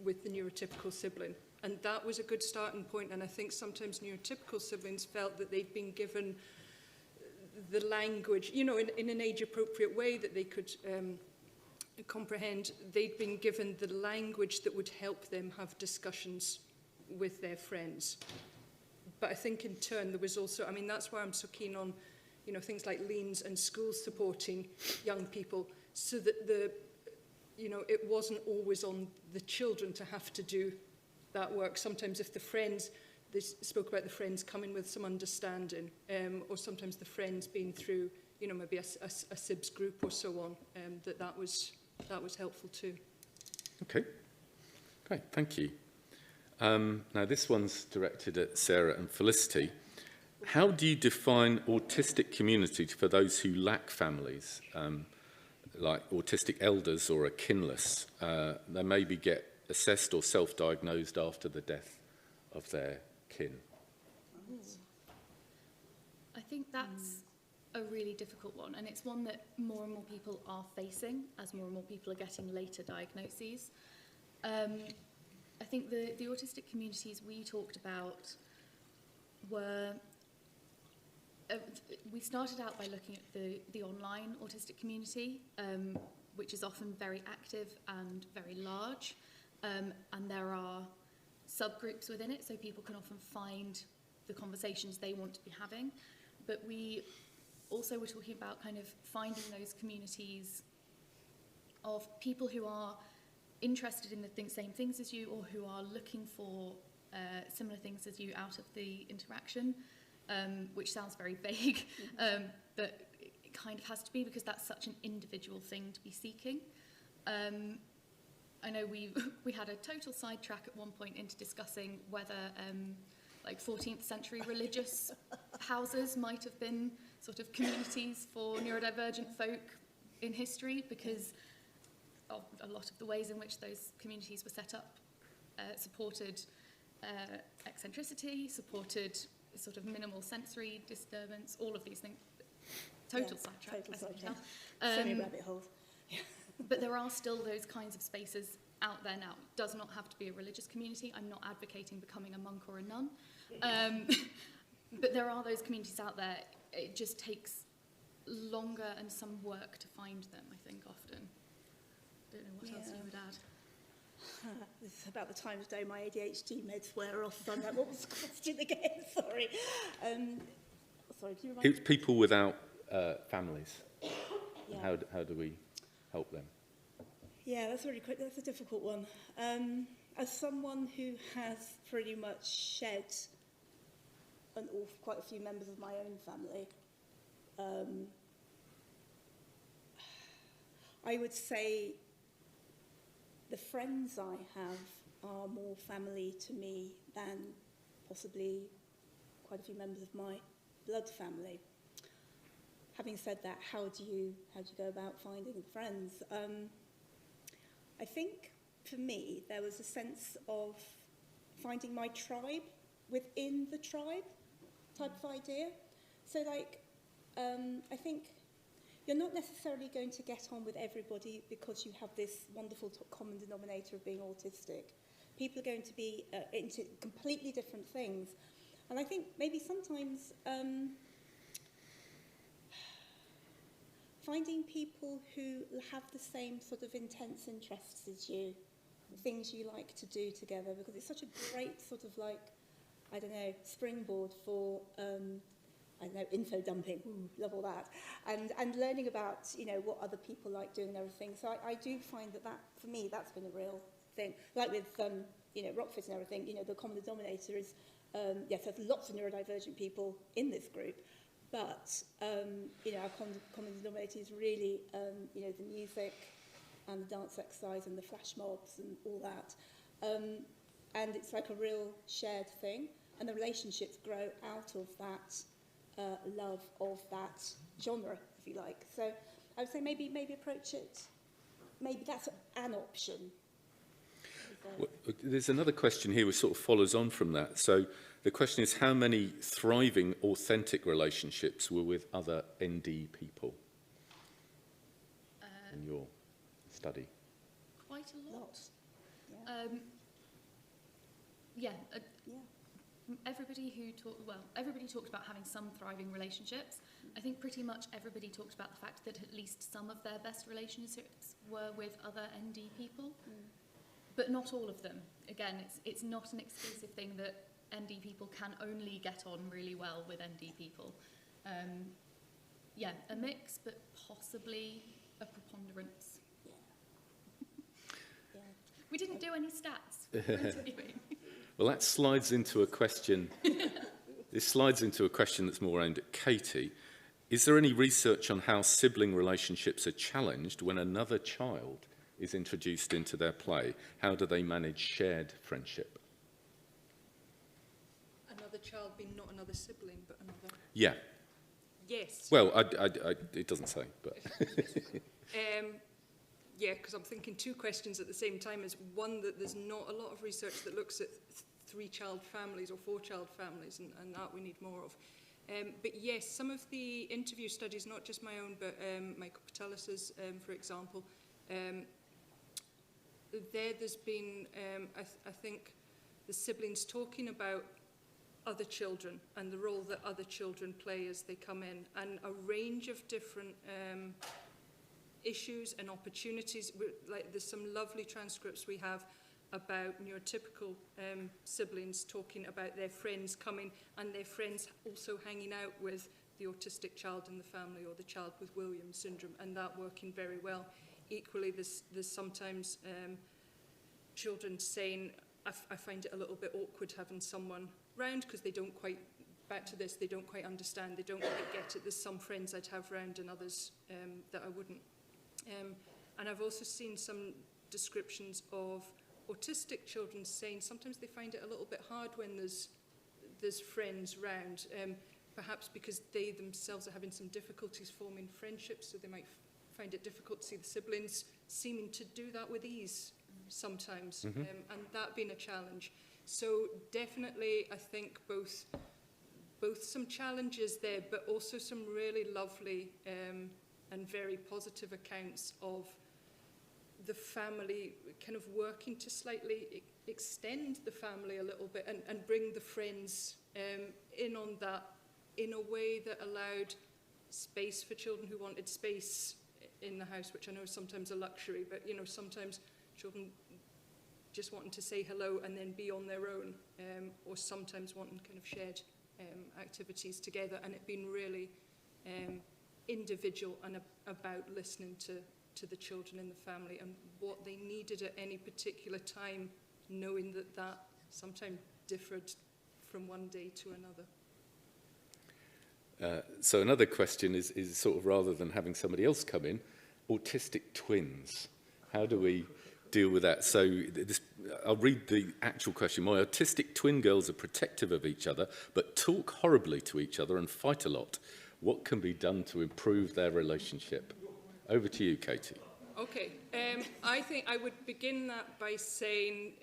with the neurotypical sibling. And that was a good starting point. And I think sometimes neurotypical siblings felt that they'd been given the language, you know, in an age-appropriate way that they could comprehend. They'd been given the language that would help them have discussions with their friends. But I think in turn there was also, I mean, that's why I'm so keen on, you know, things like Leans and schools supporting young people, so that it wasn't always on the children to have to do that work. Sometimes if the friends, they spoke about the friends coming with some understanding, or sometimes the friends being through, you know, maybe a SIBS group or so on, that was helpful too. Okay, great, thank you. Now this one's directed at Sarah and Felicity. How do you define autistic community for those who lack families, like autistic elders or are kinless? They maybe get assessed or self-diagnosed after the death of their kin. I think that's a really difficult one, and it's one that more and more people are facing as more and more people are getting later diagnoses. I think the autistic communities we talked about were... we started out by looking at the online autistic community, which is often very active and very large, and there are subgroups within it, so people can often find the conversations they want to be having. But we also were talking about kind of finding those communities of people who are interested in the same things as you, or who are looking for similar things as you out of the interaction, which sounds very vague, but it kind of has to be, because that's such an individual thing to be seeking. I know we had a total sidetrack at one point into discussing whether like 14th century religious houses might have been sort of communities for neurodivergent folk in history, because of a lot of the ways in which those communities were set up supported eccentricity, supported sort of minimal sensory disturbance, all of these things. Total sidetrack. Total sidetrack. So many rabbit holes. But there are still those kinds of spaces out there now. It does not have to be a religious community. I'm not advocating becoming a monk or a nun. But there are those communities out there. It just takes longer and some work to find them, I think, often. I don't know what else you would add. This is about the time of day my ADHD meds wear off. So I'm like, what was the question again? Sorry. Sorry, do you remind me? It's people without families. Yeah. How do we help them? Yeah, that's really quick. That's a difficult one. As someone who has pretty much shed quite a few members of my own family, I would say the friends I have are more family to me than possibly quite a few members of my blood family. Having said that, how do you go about finding friends? I think for me there was a sense of finding my tribe within the tribe type of idea. So like, I think you're not necessarily going to get on with everybody because you have this wonderful common denominator of being autistic. People are going to be into completely different things. And I think maybe sometimes finding people who have the same sort of intense interests as you, things you like to do together, because it's such a great sort of like, I don't know, springboard for, I don't know, info dumping, love all that, and learning about, you know, what other people like doing and everything. So I do find that for me, that's been a real thing. Like with, you know, Rockfit and everything, you know, the common denominator is, yes, there's lots of neurodivergent people in this group, but, you know, our common denominator is really, you know, the music and the dance exercise and the flash mobs and all that. and it's like a real shared thing, and the relationships grow out of that love of that genre, if you like. So I would say maybe approach it, maybe that's an option. Well, there's another question here which sort of follows on from that. So the question is, how many thriving, authentic relationships were with other ND people in your study? Quite a lot. Yeah. Yeah, Yeah. everybody talked about having some thriving relationships. I think pretty much everybody talked about the fact that at least some of their best relationships were with other ND people, but not all of them. Again, it's not an exclusive thing that ND people can only get on really well with ND people. Yeah, a mix, but possibly a preponderance. Yeah. We didn't do any stats. For interviewing. Well, that slides into a question. This slides into a question that's more aimed at Katie. Is there any research on how sibling relationships are challenged when another child is introduced into their play? How do they manage shared friendship? Another child being not another sibling, but another... Yeah. Yes. Well, it doesn't say, but... Yeah, because I'm thinking two questions at the same time. Is one, that there's not a lot of research that looks at 3-child families or 4-child families, and that we need more of. But yes, some of the interview studies, not just my own, but Michael Patelis's, for example, there's been, I think, the siblings talking about other children and the role that other children play as they come in, and a range of different issues and opportunities. Like, there's some lovely transcripts we have about neurotypical siblings talking about their friends coming and their friends also hanging out with the autistic child in the family or the child with Williams syndrome, and that working very well. Equally, there's sometimes children saying, I find it a little bit awkward having someone round because they don't quite, back to this, they don't quite understand, they don't quite get it. There's some friends I'd have round and others that I wouldn't. And I've also seen some descriptions of autistic children saying sometimes they find it a little bit hard when there's friends round, perhaps because they themselves are having some difficulties forming friendships, so they might find it difficult to see the siblings seeming to do that with ease sometimes, and that being a challenge. So definitely, I think both some challenges there, but also some really lovely and very positive accounts of the family kind of working to slightly extend the family a little bit and bring the friends in on that in a way that allowed space for children who wanted space in the house, which I know is sometimes a luxury, but you know, sometimes children just wanting to say hello and then be on their own, or sometimes wanting kind of shared activities together, and it being really individual and about listening to the children in the family and what they needed at any particular time, knowing that that sometimes differed from one day to another. So another question is sort of, rather than having somebody else come in, autistic twins. How do we deal with that? So I'll read the actual question. My autistic twin girls are protective of each other, but talk horribly to each other and fight a lot. What can be done to improve their relationship? Over to you, Katie. Okay, I think I would begin that by saying,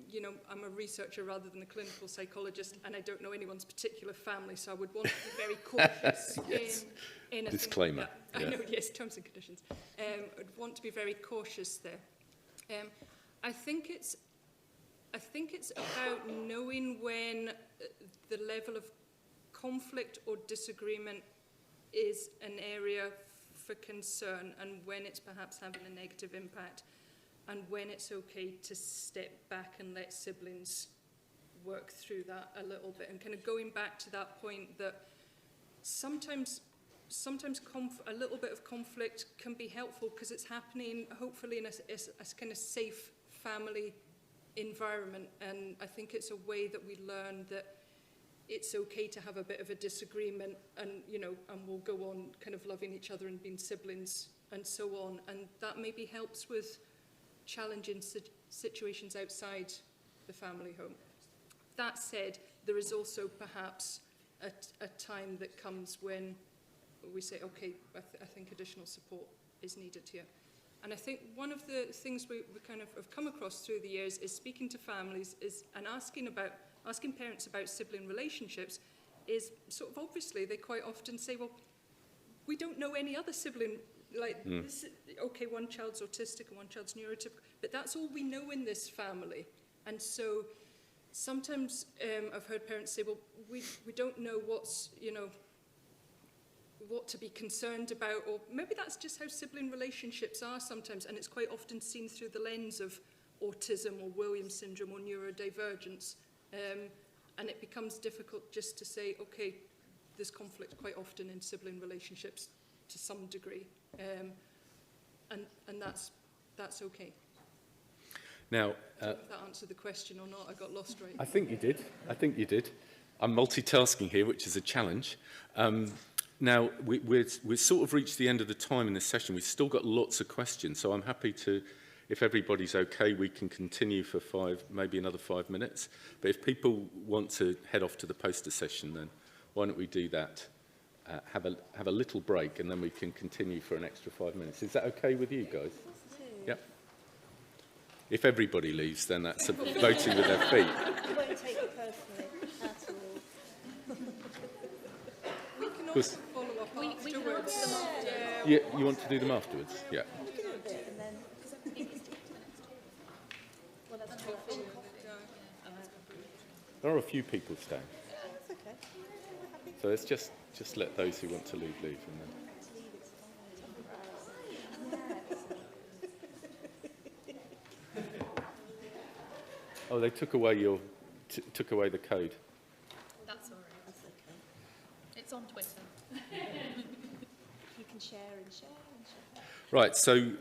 you know, I'm a researcher rather than a clinical psychologist, and I don't know anyone's particular family, so I would want to be very cautious Yes. in a Disclaimer. I know, yes, terms and conditions. I'd want to be very cautious there. I think it's about knowing when the level of conflict or disagreement is an area for concern, and when it's perhaps having a negative impact, and when it's okay to step back and let siblings work through that a little bit. And kind of going back to that point that sometimes a little bit of conflict can be helpful because it's happening hopefully in a kind of safe family environment. And I think it's a way that we learn that it's okay to have a bit of a disagreement, and you know, and we'll go on kind of loving each other and being siblings and so on. And that maybe helps with challenging situations outside the family home. That said, there is also perhaps a time that comes when we say, okay, I think additional support is needed here. And I think one of the things we kind of have come across through the years is speaking to families and asking parents about sibling relationships is sort of obviously they quite often say, well, we don't know any other sibling, like, this, okay, one child's autistic and one child's neurotypical, but that's all we know in this family. And so sometimes I've heard parents say, well, we don't know what's, you know, what to be concerned about, or maybe that's just how sibling relationships are sometimes, and it's quite often seen through the lens of autism or Williams syndrome or neurodivergence, and it becomes difficult just to say, okay, there's conflict quite often in sibling relationships to some degree, and that's okay. Now, I don't know if that answered the question or not. I got lost right. I think you did. I'm multitasking here, which is a challenge. Now, we've sort of reached the end of the time in this session. We've still got lots of questions, so I'm happy to, if everybody's okay, we can continue for maybe another 5 minutes. But if people want to head off to the poster session, then why don't we do that? Have a little break, and then we can continue for an extra 5 minutes. Is that okay with you guys? Yep. If everybody leaves, then that's voting with their feet. I won't take it personally at all. We can also follow up afterwards. Yeah, you want to do them afterwards? Yeah. We can do a bit and then... Well, that's cool. There are a few people staying. That's okay. We're happy So let's just let those who want to leave, and then... to leave. It's Oh, they took away took away the code. That's all right. That's okay. It's on Twitter. You can share and share and share. Right, so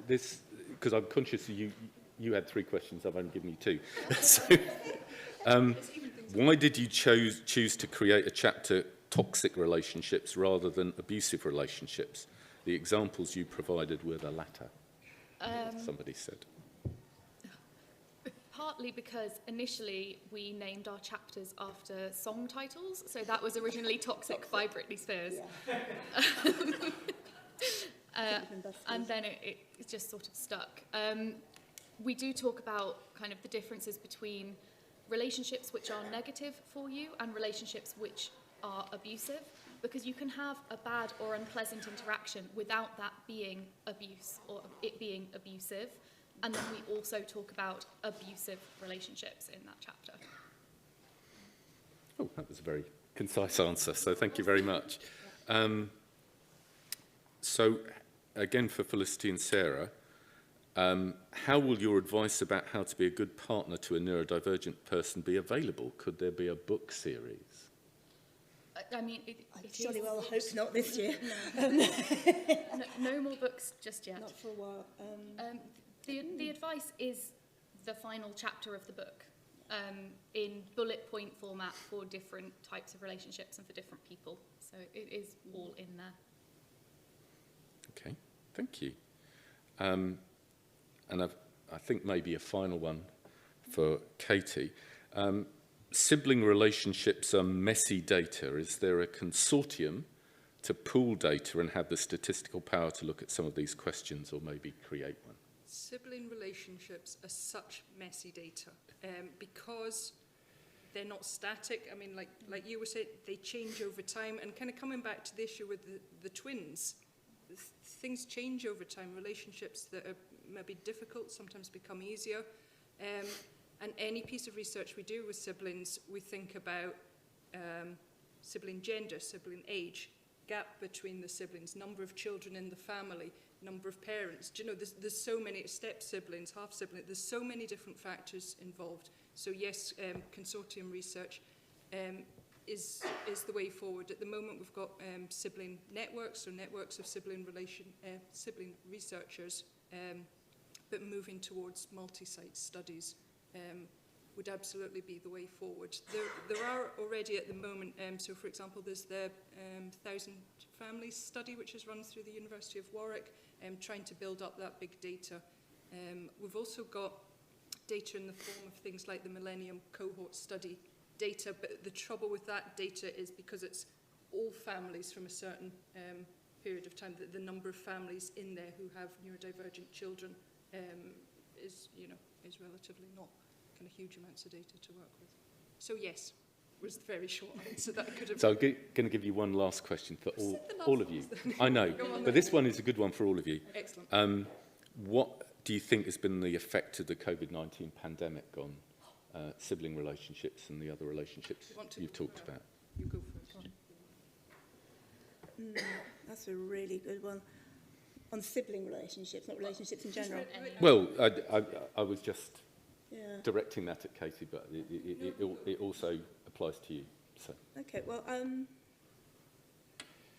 this, because I'm conscious you had 3 questions, I've only given you 2. So, why did you choose to create a chapter toxic relationships rather than abusive relationships? The examples you provided were the latter, somebody said. Partly because initially we named our chapters after song titles, so that was originally Toxic by Britney Spears. Yeah. And then it just sort of stuck. We do talk about kind of the differences between relationships which are negative for you and relationships which are abusive, because you can have a bad or unpleasant interaction without that being abuse or it being abusive. And then we also talk about abusive relationships in that chapter. Oh, that was a very concise answer, so thank you very much. So, again, for Felicity and Sarah, how will your advice about how to be a good partner to a neurodivergent person be available? Could there be a book series? I mean, I jolly well hope not this year. no more books just yet. Not for a while. The advice is the final chapter of the book in bullet point format for different types of relationships and for different people. So it is all in there. Okay, thank you. And I think maybe a final one for Katie. Sibling relationships are messy data. Is there a consortium to pool data and have the statistical power to look at some of these questions, or maybe create one? Sibling relationships are such messy data because they're not static. I mean, like you were saying, they change over time. And kind of coming back to the issue with the twins, things change over time. Relationships that are maybe difficult sometimes become easier. And any piece of research we do with siblings, we think about sibling gender, sibling age, gap between the siblings, number of children in the family, number of parents. Do you know, there's so many step-siblings, half-siblings, there's so many different factors involved. So yes, consortium research is the way forward. At the moment, we've got sibling networks, so networks of sibling researchers, but moving towards multi-site studies would absolutely be the way forward. There are already at the moment, so for example, there's the 1,000 Families study, which is run through the University of Warwick, trying to build up that big data. We've also got data in the form of things like the Millennium Cohort Study data, but the trouble with that data is because it's all families from a certain period of time, that the number of families in there who have neurodivergent children is relatively not kind of huge amounts of data to work with. So yes, was the very short answer that I could have. So I'm going to give you one last question for all of you. I know, but this one is a good one for all of you. Excellent. What do you think has been the effect of the COVID-19 pandemic on sibling relationships and the other relationships you've talked about? You go first. That's a really good one. On sibling relationships, not relationships in general. Well, I was just Yeah. directing that at Katie, but it also applies to you. So. Okay, well, I'm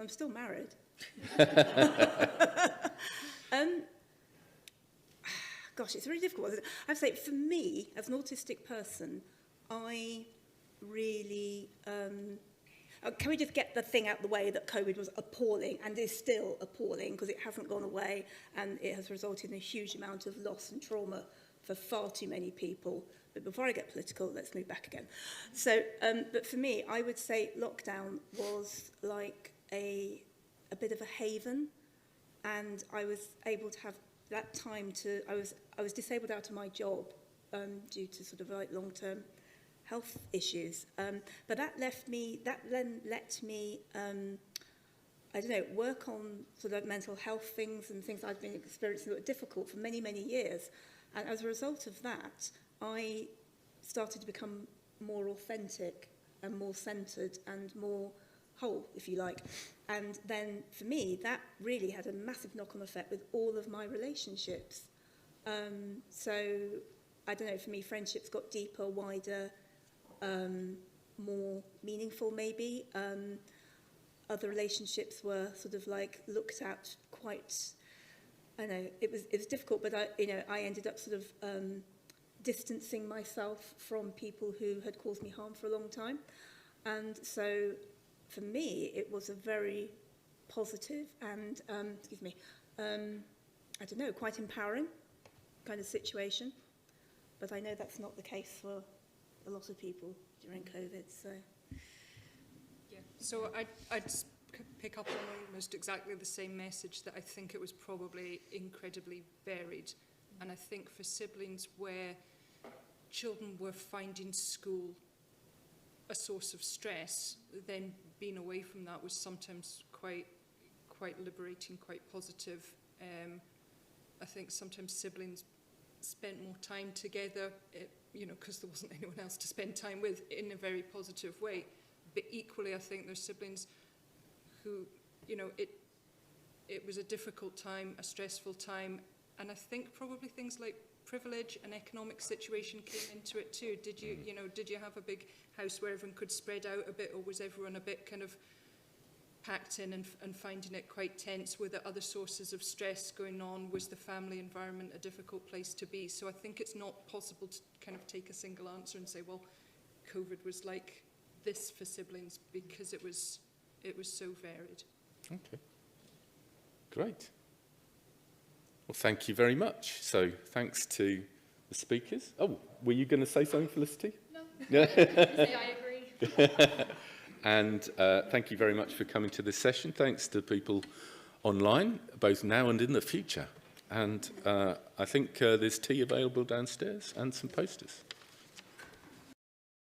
still married. Gosh, it's really difficult. I have to say, for me, as an autistic person, I really... can we just get the thing out of the way that COVID was appalling and is still appalling because it hasn't gone away and it has resulted in a huge amount of loss and trauma for far too many people. But before I get political, let's move back again. So, but for me, I would say lockdown was like a bit of a haven, and I was able to have that time to... I was disabled out of my job due to sort of like long-term health issues, but that then let me I don't know, work on sort of mental health things and things I've been experiencing that were difficult for many, many years. And as a result of that, I started to become more authentic and more centred and more whole, if you like. And then for me, that really had a massive knock-on effect with all of my relationships. So I don't know, for me, friendships got deeper, wider, more meaningful maybe. Other relationships were sort of like looked at quite, I know, it was difficult, but I ended up sort of distancing myself from people who had caused me harm for a long time. And so for me, it was a very positive and, I don't know, quite empowering kind of situation. But I know that's not the case for a lot of people during COVID, so... Yeah, so I'd pick up on almost exactly the same message, that I think it was probably incredibly varied. And I think for siblings where children were finding school a source of stress, then being away from that was sometimes quite liberating, quite positive. I think sometimes siblings spent more time together, because there wasn't anyone else to spend time with, in a very positive way. But equally, I think there's siblings who, it was a difficult time, a stressful time, and I think probably things like privilege and economic situation came into it too. Did you have a big house where everyone could spread out a bit, or was everyone a bit kind of packed in and finding it quite tense? Were there other sources of stress going on? Was the family environment a difficult place to be? So I think it's not possible to kind of take a single answer and say, well, COVID was like this for siblings, because it was so varied. Okay. Great. Well, thank you very much. So thanks to the speakers. Oh, were you going to say something, Felicity? No. Yeah. Say I agree. And thank you very much for coming to this session. Thanks to people online, both now and in the future. And I think there's tea available downstairs and some posters.